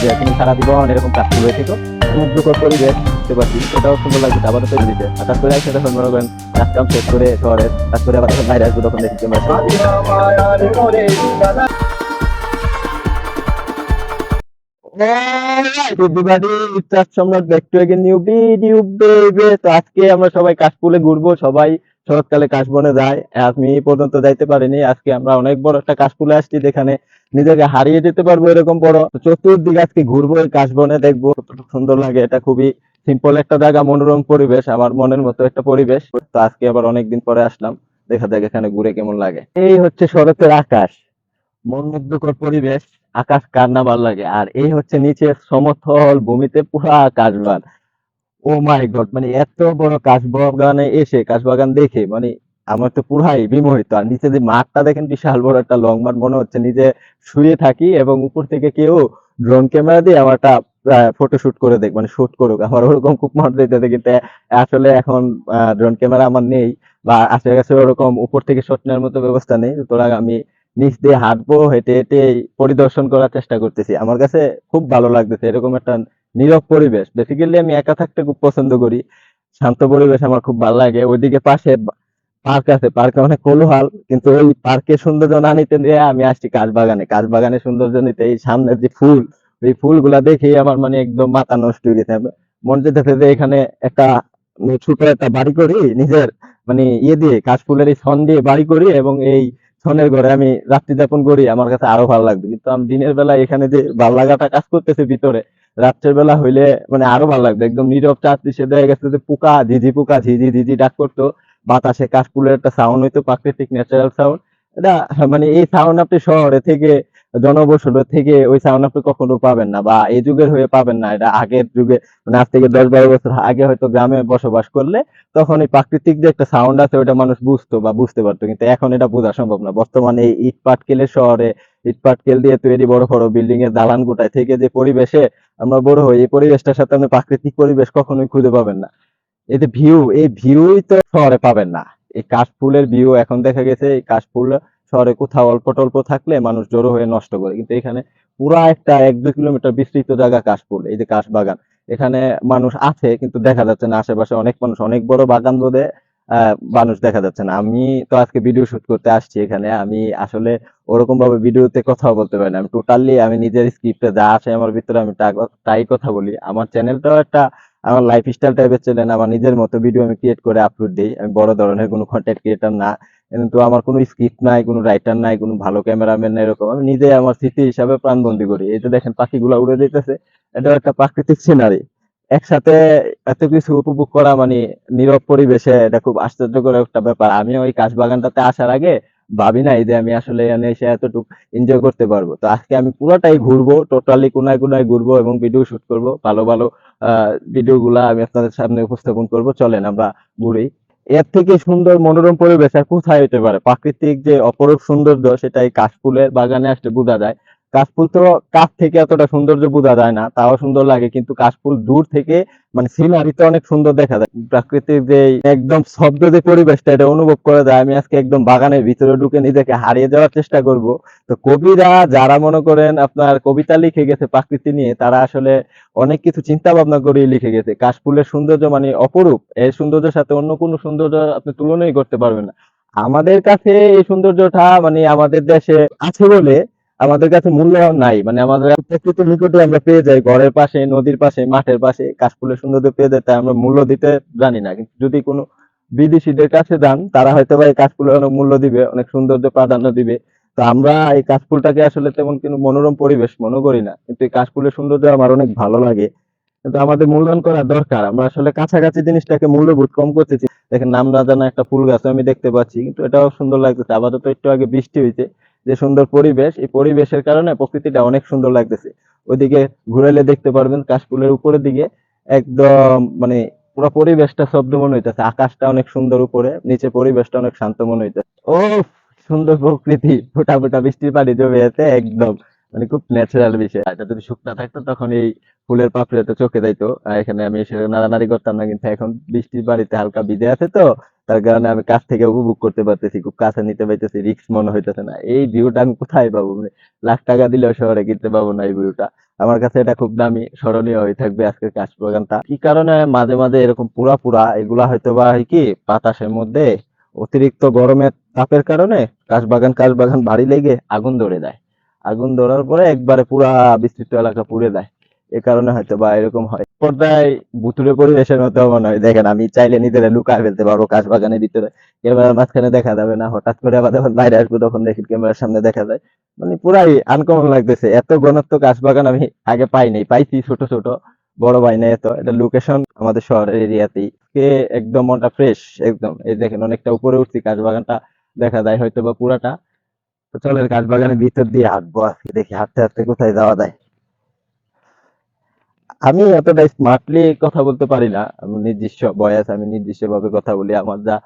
যে তুমি সারা জীবন এরকম কাজ করে থেকো, মুগ্ধকর পরিবেশ দেখতে পাচ্ছি, এটাও সুন্দর লাগছে। আবার তৈরি দিতে হঠাৎ করে একসাথে যখন মনে করেন কাজ কাম শেষ করে শহরে কাজ করে আবার যখন বাইরে আসবো তখন দেখি তো আজকে আমরা সবাই কাশফুলে ঘুরবো, সবাই শরৎকালে কাশবনে যায়। আমি এই পর্যন্ত যাইতে পারিনি, আজকে আমরা অনেক বড় একটা কাশফুলে আসছি যেখানে নিজেকে হারিয়ে যেতে পারবো এরকম বড়। চতুর্দিকে আজকে ঘুরবো এই কাশবনে, দেখবো কতটা সুন্দর লাগে। এটা খুবই সিম্পল একটা জায়গা, মনোরম পরিবেশ, আমার মনের মতো একটা পরিবেশ। তো আজকে আবার অনেকদিন পরে আসলাম, দেখা যাক এখানে ঘুরে কেমন লাগে। এই হচ্ছে শরতের আকাশ, মনোমুগ্ধকর পরিবেশ। আকাশ কার না ভালো লাগে। আর এই হচ্ছে নিচে সমতল ভূমিতে পুরা কাশবাগান। ও মাই গড, মানে এত বড় কাশবাগানে এসে কাশবাগান দেখে মানে আমার তো পুরাই বিমোহিত। আর নিচে যে মাঠটা দেখেন, বিশাল বড় একটা লং মাঠ, মনে হচ্ছে নিজে শুয়ে থাকি এবং উপর থেকে কেউ ড্রোন ক্যামেরা দিয়ে আমার একটা ফটো শুট করে দেখ, মানে শুট করুক, আমার ওরকম খুব মন চাইতেছে। কিন্তু আসলে এখন ড্রোন ক্যামেরা আমার নেই, বা আশেপাশে ওরকম উপর থেকে শট নেওয়ার মতো ব্যবস্থা নেই। সুতরাং আমি নিচ দিয়ে হাঁটবো, হেঁটে হেঁটে পরিদর্শন করার চেষ্টা করতেছি। আমার কাছে খুব ভালো লাগতেছে এরকম একটা নীরব পরিবেশ। বেসিক্যালি আমি একা থাকতে খুব পছন্দ করি, শান্ত পরিবেশ আমার খুব ভালো লাগে। ওইদিকে পাশে পার্ক আছে, পার্কে অনেক কোলাহল, কিন্তু ওই পার্কের সৌন্দর্য না নিতে দিয়ে আমি আসছি কাশবাগানে। কাশবাগানের সৌন্দর্য নিতে এই সামনের যে ফুল, ওই ফুলগুলা দেখেই আমার মানে একদম মাথা নষ্ট হয়ে গেছে। মন যেতেছে যে এখানে একটা ছোট একটা বাড়ি করি নিজের, মানে ইয়ে দিয়ে কাশফুলের এই ছন দিয়ে বাড়ি করি এবং এই ছনের ঘরে আমি রাত্রি যাপন করি, আমার কাছে আরো ভালো লাগবে। কিন্তু আমি দিনের বেলা এখানে যে ভালো লাগাটা কাজ করতেছে ভিতরে, রাত্রের বেলা হইলে মানে আরো ভালো লাগবে। একদম নীরব চারদিকে দেখা গেছে যে পোকা ঝিঝি, পোকা ঝিঝি ঝিঝি ডাক করতো, বাতাসে কাশফুলের একটা সাউন্ড হইতো, প্রাকৃতিক ন্যাচারাল সাউন্ড। এটা মানে এই সাউন্ড আপনি শহরে থেকে, জনবসতি থেকে ওই সাউন্ড আপনি কখনো পাবেন না, বা এই যুগের হয়ে পাবেন না। এটা আগের যুগে, মানে আজ থেকে 10-12 বছর আগে হয়তো গ্রামে বসবাস করলে তখন এই প্রাকৃতিক যে একটা সাউন্ড আছে ওটা মানুষ বুঝতো বা বুঝতে পারতো, কিন্তু এখন এটা বোঝা সম্ভব না। বর্তমানে এই ইট পাটকেলের শহরে, ইট পাটকেল দিয়ে তৈরি বড় বড় বিল্ডিং এর দালান কোঠায় থেকে যে পরিবেশে আমরা বড় হই, এই পরিবেশটার সাথে আপনি প্রাকৃতিক পরিবেশ কখনোই খুঁজে পাবেন না। এই যে ভিউ, এই ভিউই তো শহরে পাবেন না। এই কাশফুলের ভিউ এখন দেখা গেছে এই কাশফুল শহরে কোথাও অল্প টল্প থাকলে মানুষ জড়ো হয়ে নষ্ট করে, কিন্তু এখানে পুরা একটা 1-2 কিলোমিটার বিস্তৃত জায়গা কাশফুল, এই যে কাশবাগান। এখানে মানুষ আছে কিন্তু দেখা যাচ্ছে না, আশেপাশে অনেক মানুষ, অনেক বড় বাগান বোধে মানুষ দেখা যাচ্ছে না। আমি তো আজকে ভিডিও শুট করতে আসছি এখানে, আমি আসলে ওরকম ভাবে ভিডিওতে কথাও বলতে পারি না। আমি টোটালি আমি নিজের স্ক্রিপ্টে যা আসে আমার ভিতরে আমি তাই কথা বলি। আমার চ্যানেলটাও একটা আমার লাইফস্টাইল টাইপের চ্যানেল, আমার নিজের মতো ভিডিও আমি ক্রিয়েট করে আপলোড দিই। আমি বড় ধরনের কোনো কন্টেন্ট ক্রিয়েটর না, কিন্তু আমার কোনো স্ক্রিপ্ট নাই, কোনো রাইটার নাই, কোনো ভালো ক্যামেরাম্যান নাই, এরকম আমি নিজে আমার স্মৃতি হিসাবে প্রাণবন্দি করি। এই যে দেখেন পাখিগুলো উড়ে যেতেছে, এটাও একটা প্রাকৃতিক সিনারি। একসাথে এত কিছু উপভোগ করা মানে নীরব পরিবেশে, এটা খুব আশ্চর্যকর একটা ব্যাপার। আমি ওই কাশবাগানটাতে আসার আগে ভাবি নাই যে আমি আসলে এখানে এসে এতটুকু এনজয় করতে পারবো। তো আজকে আমি পুরোটাই ঘুরবো, টোটালি কোনায় কোনায় ঘুরবো এবং ভিডিও শুট করব। ভালো ভালো ভিডিও গুলা আমি আপনাদের সামনে উপস্থাপন করব। চলেন আমরা ঘুরি। এর থেকে সুন্দর মনোরম পরিবেশ আর কোথায় হতে পারে? প্রাকৃতিক যে অপরূপ সৌন্দর্য, সেটা এই কাশফুলের বাগানে আসলে বোঝা যায়। কাশফুল তো কাছ থেকে এতটা সৌন্দর্য বোঝা যায় না, তাও সুন্দর লাগে। কিন্তু কাশফুল দূর থেকে মানে সিনারিতে অনেক সুন্দর দেখা যায়। প্রাকৃতিক যে একদম শব্দ যে পরিবেশটা, এটা অনুভব করা যায়। আমি আজকে একদম বাগানের ভিতরে ঢুকে নিজেকে হারিয়ে যাওয়ার চেষ্টা করব। তো কবিরা যারা মনে করেন আপনার কবিতা লিখে গেছে প্রকৃতি নিয়ে, তারা আসলে অনেক কিছু চিন্তা ভাবনা করে লিখে গেছে। কাশফুলের সৌন্দর্য মানে অপরূপ, এই সৌন্দর্যের সাথে অন্য কোনো সৌন্দর্য আপনি তুলনাই করতে পারবেন না। আমাদের কাছে এই সৌন্দর্যটা মানে আমাদের দেশে আছে বলে আমাদের কাছে মূল্য নাই। মানে আমাদের প্রকৃতির নিকটে আমরা পেয়ে যাই, ঘরের পাশে, নদীর পাশে, মাঠের পাশে কাশফুলের সৌন্দর্য পেয়ে যাই, তাই আমরা মূল্য দিতে জানি না। কিন্তু যদি কোনো বিদেশিদের কাছে যান, তারা হয়তো বা এই কাশফুলের অনেক মূল্য দিবে, অনেক সৌন্দর্য প্রাধান্য দিবে। তো আমরা এই কাশফুলটাকে আসলে তেমন কোনো মনোরম পরিবেশ মনে করি না, কিন্তু এই কাশফুলের সৌন্দর্য আমার অনেক ভালো লাগে। কিন্তু আমাদের মূল্যায়ন করা দরকার। আমরা আসলে কাছাকাছি জিনিসটাকে মূল্যবোধ কম করতেছি। দেখেন নাম না জানা একটা ফুল গাছ আমি দেখতে পাচ্ছি, কিন্তু এটাও সুন্দর লাগতেছে। আপাতত একটু আগে বৃষ্টি হয়েছে, যে সুন্দর পরিবেশ, এই পরিবেশের কারণে প্রকৃতিটা অনেক সুন্দর লাগতেছে। ওইদিকে ঘুরাইলে দেখতে পারবেন কাশফুলের উপরের দিকে একদম মানে পুরো পরিবেশটা শব্দ মনে হইতেছে। আকাশটা অনেক সুন্দর উপরে, নিচে পরিবেশটা অনেক শান্ত মনে হইতেছে। ও সুন্দর প্রকৃতি, ফোটা ফোটা বৃষ্টির পানি জমে আছে একদম, মানে খুব ন্যাচারাল বিষয়। এটা যদি শুকনা থাকতো তখন এই ফুলের পাপড়িতে চোখে যাইতো। এখানে আমি এসে নাড়ানাড়ি করতাম না, কিন্তু এখন বৃষ্টির বাড়িতে হালকা ভিজে আছে তো, তার কারণে আমি কাছ থেকে উপভোগ করতে পারতেছি, খুব কাছে নিতে পারতেছি, রিস্ক মনে হইতেছে না। এই ভিউটা আমি কোথায় পাবো? মানে লাখ টাকা দিলেও শহরে কিনতে পাবো না এই ভিউটা। আমার কাছে এটা খুব দামি, স্মরণীয় হয়ে থাকবে আজকের কাশবাগানটা। কি কারণে মাঝে মাঝে এরকম পুরা পুরা এগুলা হয়তো বা হয় কি বাতাসের মধ্যে অতিরিক্ত গরমের তাপের কারণে কাশবাগান ভারী লেগে আগুন ধরে যায়। আগুন ধরার পরে একবারে পুরা বিস্তৃত এলাকা পুড়ে যায়। এ কারণে হয়তো বা এরকম হয়। পর্দায় ভুতুড়ে পরিবেশের মতো মনে হয়। দেখেন আমি চাইলে নিজেরা লুকায় ফেলতে পারবো কাশবাগানের ভিতরে, ক্যামেরার মাঝখানে দেখা যাবে না। হঠাৎ করে আবার যখন বাইরে আসবো তখন দেখি ক্যামেরার সামনে দেখা যায়। মানে পুরাই আনকমন লাগতেছে। এত ঘনত্ব কাশবাগান আমি আগে পাইনি, পাইছি ছোট ছোট, বড় পাই নাই এত। এটা লোকেশন আমাদের শহরের এরিয়াতেই। কে একদম মনটা ফ্রেশ একদম। এই দেখেন অনেকটা উপরে উঠছি, কাশবাগানটা দেখা যায় হয়তো বা পুরাটা। তো চলেন কাশবাগানের ভিতর দিয়ে হাঁটবো আজকে, দেখি হাঁটতে হাঁটতে কোথায় যাওয়া যায়। আমি এতটা স্মার্টলি কথা বলতে পারি না। আমি নিজস্ব ভয়েস, আমি নিজস্ব ভাবে কথা বলি। আমার যা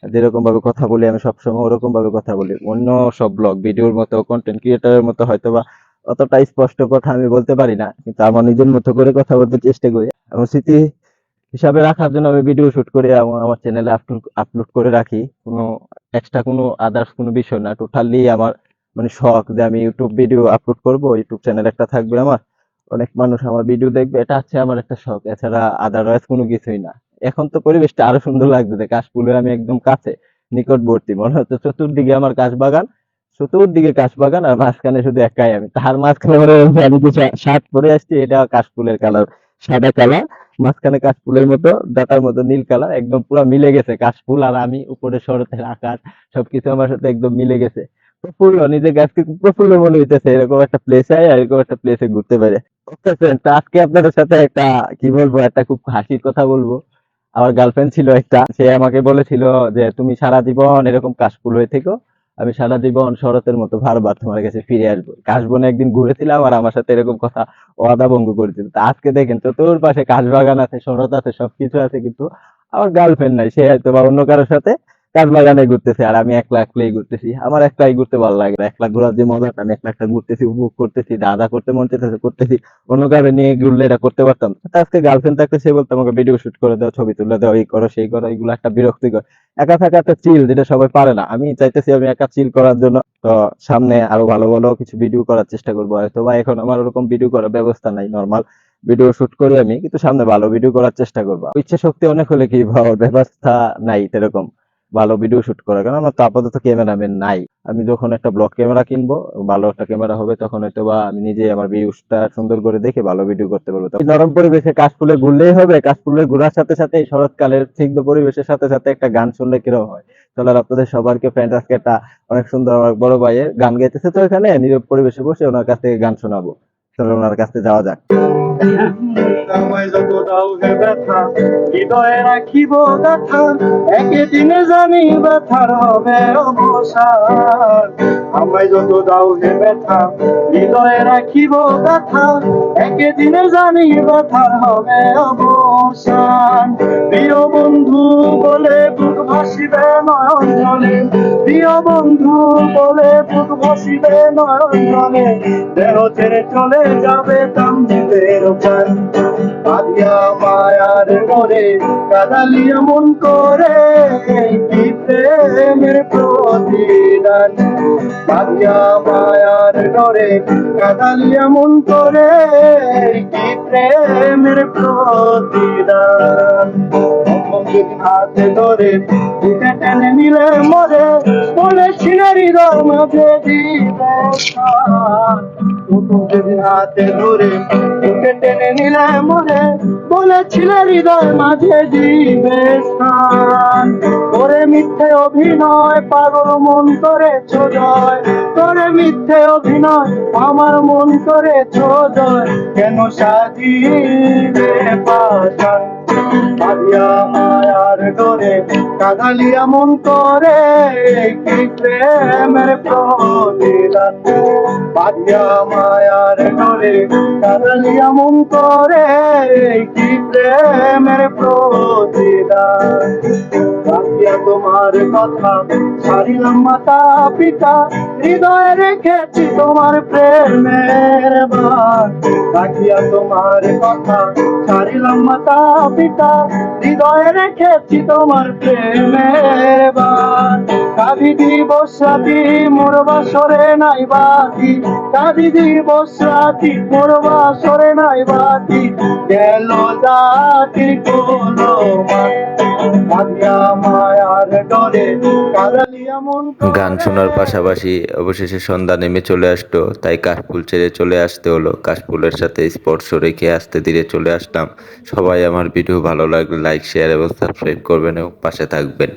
যেরকম ভাবে কথা বলি আমি সবসময় ওরকম ভাবে কথা বলি। অন্য সব ব্লগ ভিডিওর মতো কন্টেন্ট ক্রিয়েটরের মতো হয়তো বা অতটা স্পষ্ট কথা আমি বলতে পারি না, কিন্তু আমার নিজের মতো করে কথা বলতে চেষ্টা করি। আমার স্মৃতি হিসাবে রাখার জন্য আমি ভিডিও শুট করে আমার চ্যানেলে আপলোড করে রাখি। কোনো এক্সট্রা কোনো আদার্স কোনো বিষয় না, টোটালি আমার মানে শখ যে আমি ইউটিউব ভিডিও আপলোড করব, ইউটিউব চ্যানেল একটা থাকবে আমার, অনেক মানুষ আমার ভিডিও দেখবে, এটা হচ্ছে আমার একটা শখ। এছাড়া আদারওয়াইজ কোনো কিছুই না। এখন তো পরিবেশটা আরো সুন্দর লাগছে, কাশফুলের আমি একদম কাছে, নিকটবর্তী, মনে হচ্ছে চতুর্দিকে আমার কাশবাগান, চতুর্দিকে কাশবাগান, আর মাঝখানে শুধু একাই আমি। তার মাঝখানে মনে হয় আমি যে শার্ট পরে আসছি এটা কাশফুলের কালার, সাদা কালার, মাঝখানে কাশফুলের মতো ডাটার মতো নীল কালার, একদম পুরো মিলে গেছে কাশফুল আর আমি, উপরে শরতের আকাশ, সবকিছু আমার সাথে একদম মিলে গেছে। প্রফুল্ল, নিজেকে আজকে খুব প্রফুল্ল মনে হইতেছে, এরকম একটা প্লেসে এরকম একটা প্লেসে ঘুরতে পারে। ওকে ফ্রেন্ড, তো আজকে আপনাদের সাথে একটা কি বলবো, একটা খুব হাসির কথা বলবো। আমার গার্লফ্রেন্ড ছিল একটা, সে আমাকে বলেছিল যে তুমি সারা জীবন এরকম কাশফুল হয়ে থেকো, আমি সারা জীবন শরতের মতো বারবার তোমার কাছে ফিরে আসবো। কাশবনে একদিন ঘুরেছিলাম আর আমার সাথে এরকম কথা ওয়াদা ভঙ্গ করেছিল। তা আজকে দেখেন চতুর্পাশে কাশবাগান আছে, শরৎ আছে, সবকিছু আছে, কিন্তু আমার গার্লফ্রেন্ড নাই। সে হয়তো বা অন্য কারোর সাথে কাশবাগানে ঘুরতেছে আর আমি একলা একলাই ঘুরতেছি। আমার একলাই ঘুরতে ভালো লাগে না, একলা ঘোরার যে মজাটা, আমি একলা একটা ঘুরতেছি, উপভোগ করতেছি, যা যা করতে মন চাইতেছে করতেছি। অন্য কারো নিয়ে ঘুরলে এটা করতে পারতাম না। তা আজকে গার্লফ্রেন্ড থাকতে সে বলতো আমাকে ভিডিও শুট করে দাও, ছবি তুলে দাও, এই করো সেই করো, এগুলো একটা বিরক্তিকর। একা থাকা একটা চিল, যেটা সবাই পারে না। আমি চাইতেছি আমি একা চিল করার জন্য। তো সামনে আরো ভালো ভালো কিছু ভিডিও করার চেষ্টা করবো। হয়তো বা এখন আমার ওরকম ভিডিও করার ব্যবস্থা নাই, নর্মাল ভিডিও শুট করি আমি, কিন্তু সামনে ভালো ভিডিও করার চেষ্টা করবো। ইচ্ছা শক্তি অনেক হলে কি হওয়ার ব্যবস্থা নাই সেরকম ভালো ভিডিও শুট করার, কারণ আমার তো আপাতত ক্যামেরাম্যান নাই। আমি যখন একটা ব্লগ ক্যামেরা কিনবো, ভালো একটা ক্যামেরা হবে, তখন হয়তো বা আমি নিজে আমার ভিউজটা সুন্দর করে দেখে ভালো ভিডিও করতে পারবো। তো নরম পরিবেশে কাশফুলে ঘুরলেই হবে। কাশফুলে ঘোরার সাথে সাথে এই শরৎকালের স্নিগ্ধ পরিবেশের সাথে সাথে একটা গান শুনলে কিরকম হয়? চলো আপনাদের সবারকে ফ্রেন্ড আজকে একটা অনেক সুন্দর আমার বড় ভাইয়ের গান গাইতেছে, তো এখানে নীরব পরিবেশে বসে ওনার কাছ থেকে গান শোনাবো। চলো ওনার কাছে যাওয়া যাক। আমায় যত দাও হে ব্যথা, হৃদয়ে রাখিব ব্যথা, একদিনে জানি ব্যথার হবে অবসান। আমায় যত দাও হে ব্যথা, হৃদয়ে রাখিব ব্যথা, একদিনে জানি ব্যথার হবে অবসান। প্রিয় বন্ধু বলে বুক ভাসিবে নয়ন জলে, প্রিয় বন্ধু বলে বুক ভাসিবে নয়ন জলে, দেহ ছেড়ে চলে যাবে কান্দিদের প্রাণ। বাঁধিয়া মায়ার করে কাদালিয়া মন করে, কি প্রেমের প্রতিদান। বাঁধিয়া মায়ার করে কাদালিয়া মন করে, কি প্রেমের প্রতিদান। হাতে ধরে বুকে টেনে নিলে মরে, বলেছিলে হৃদয় মাঝে দিবে প্রাণ। যেদিন হাতে ধরে বুকে টেনে নিলে মরে, বলেছিলে হৃদয় মাঝে দিবে স্থান। করে মিথ্যে অভিনয় পাগল মন করেছ জয়, করে মিথ্যে অভিনয় আমার মন করেছ জয়, কেন সাজিবে পাশান। বাঁধিয়া মায়ার ডোরে কাদালিয়া মন করে, কি প্রেমের প্রতিদান। বাঁধিয়া মায়ার ডোরে কাদালিয়া মন করে, কি প্রেমের প্রতিদান। বাঁধিয়া তোমার কথা ছাড়িলাম মাতা পিতা, হৃদয়ে রেখেছি তোমার প্রেমের বান। রাখিয়া তোমার কথা ছাড়িলাম মাতা পিতা, হৃদয়ে রেখেছি তোমার প্রেমের বান। কাঁদি দিবস রাতি মোর বাসরে নাই বাতি, কাঁদি দিবস রাতি মোর বাসরে নাই বাতি, গেল জাতি কোনো বাঁধিয়া মায়ার ডরে কাদালিয়া মন। গান শোনার পাশাপাশি অবশেষে সন্ধ্যা নেমে চলে আসলো, তাই কাশফুল ছেড়ে চলে আসতে হলো। কাশফুলের সাথে স্পর্শ রেখে আস্তে ধীরে চলে আসলাম। সবাই আমার ভিডিও ভালো লাগলে লাইক, শেয়ার এবং সাবস্ক্রাইব করবেন এবং পাশে থাকবেন।